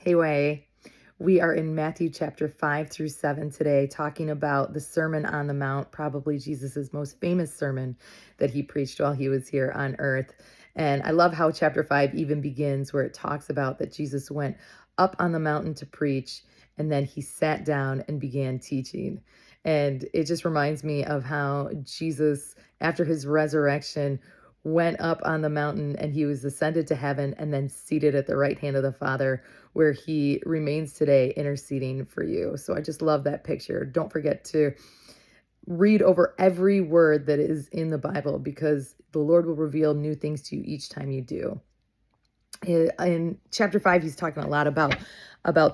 Hey, Way. We are in Matthew chapter 5 through 7 today, talking about the Sermon on the Mount, probably Jesus's most famous sermon that he preached while he was here on earth. And I love how chapter 5 even begins, where it talks about that Jesus went up on the mountain to preach, and then he sat down and began teaching. And it just reminds me of how Jesus, after his resurrection, went up on the mountain and he was ascended to heaven and then seated at the right hand of the Father, where he remains today interceding for you. So I just love that picture. Don't forget to read over every word that is in the Bible, because the Lord will reveal new things to you each time you do. In chapter 5, he's talking a lot about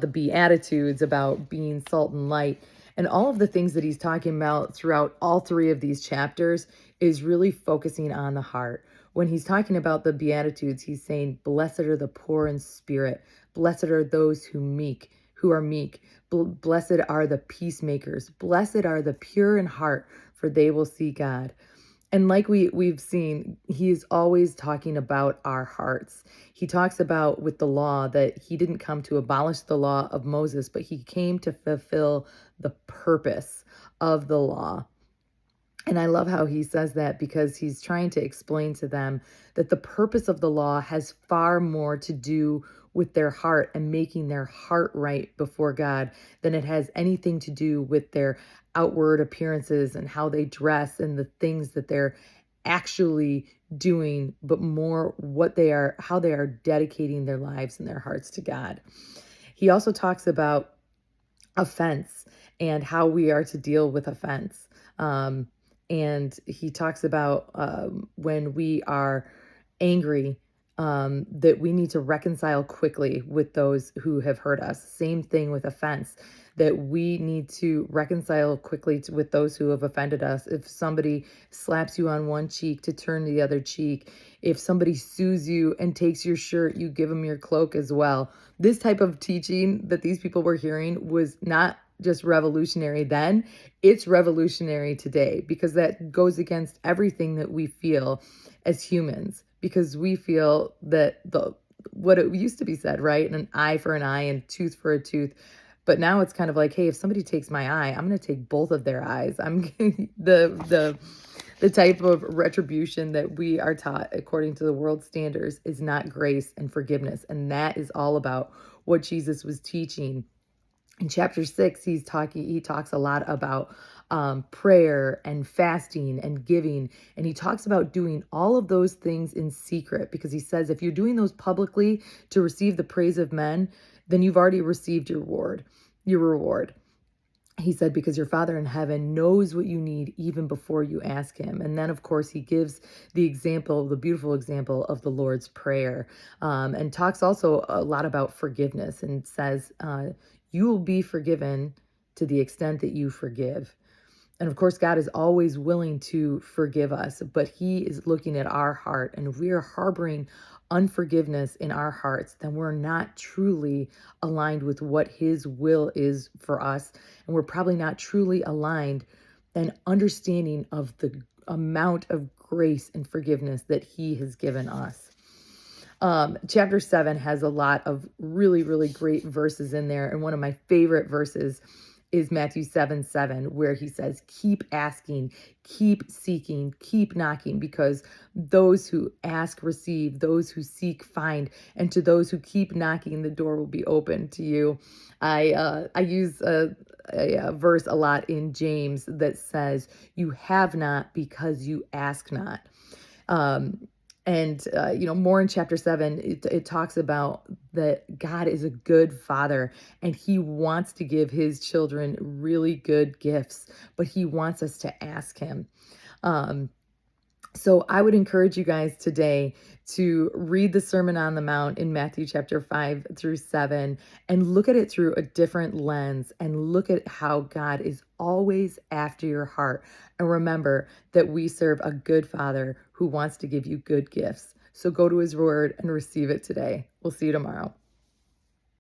the Beatitudes, about being salt and light. And all of the things that he's talking about throughout all three of these chapters is really focusing on the heart. When he's talking about the Beatitudes, he's saying, blessed are the poor in spirit. Blessed are those who are meek. Blessed are the peacemakers. Blessed are the pure in heart, for they will see God. And like we've seen, he's always talking about our hearts. He talks about with the law that he didn't come to abolish the law of Moses, but he came to fulfill the purpose of the law. And I love how he says that, because he's trying to explain to them that the purpose of the law has far more to do with their heart and making their heart right before God than it has anything to do with their outward appearances and how they dress and the things that they're actually doing, but more how they are dedicating their lives and their hearts to God. He also talks about offense and how we are to deal with offense. And he talks about when we are angry, that we need to reconcile quickly with those who have hurt us. Same thing with offense, that we need to reconcile quickly with those who have offended us. If somebody slaps you on one cheek, to turn the other cheek. If somebody sues you and takes your shirt, you give them your cloak as well. This type of teaching that these people were hearing was not just revolutionary then, it's revolutionary today, because that goes against everything that we feel as humans, because we feel that what it used to be said, right? An eye for an eye and tooth for a tooth. But now it's kind of like, hey, if somebody takes my eye, I'm going to take both of their eyes. I'm the type of retribution that we are taught according to the world standards is not grace and forgiveness. And that is all about what Jesus was teaching. In chapter 6, he talks a lot about prayer and fasting and giving. And he talks about doing all of those things in secret, because he says, if you're doing those publicly to receive the praise of men, then you've already received your reward. He said, because your Father in heaven knows what you need even before you ask him. And then, of course, he gives the beautiful example of the Lord's Prayer, and talks also a lot about forgiveness, and says, you will be forgiven to the extent that you forgive. And of course, God is always willing to forgive us, but he is looking at our heart. And if we are harboring unforgiveness in our hearts, then we're not truly aligned with what his will is for us. And we're probably not truly aligned and understanding of the amount of grace and forgiveness that he has given us. Chapter 7 has a lot of really, really great verses in there. And one of my favorite verses is Matthew 7:7, where he says, keep asking, keep seeking, keep knocking, because those who ask receive, those who seek find, and to those who keep knocking, the door will be open to you. I use a verse a lot in James that says, you have not because you ask not. And more in chapter 7, it talks about that God is a good father, and he wants to give his children really good gifts, but he wants us to ask him. So I would encourage you guys today to read the Sermon on the Mount in Matthew chapter 5 through 7 and look at it through a different lens, and look at how God is always after your heart. And remember that we serve a good Father who wants to give you good gifts. So go to his word and receive it today. We'll see you tomorrow.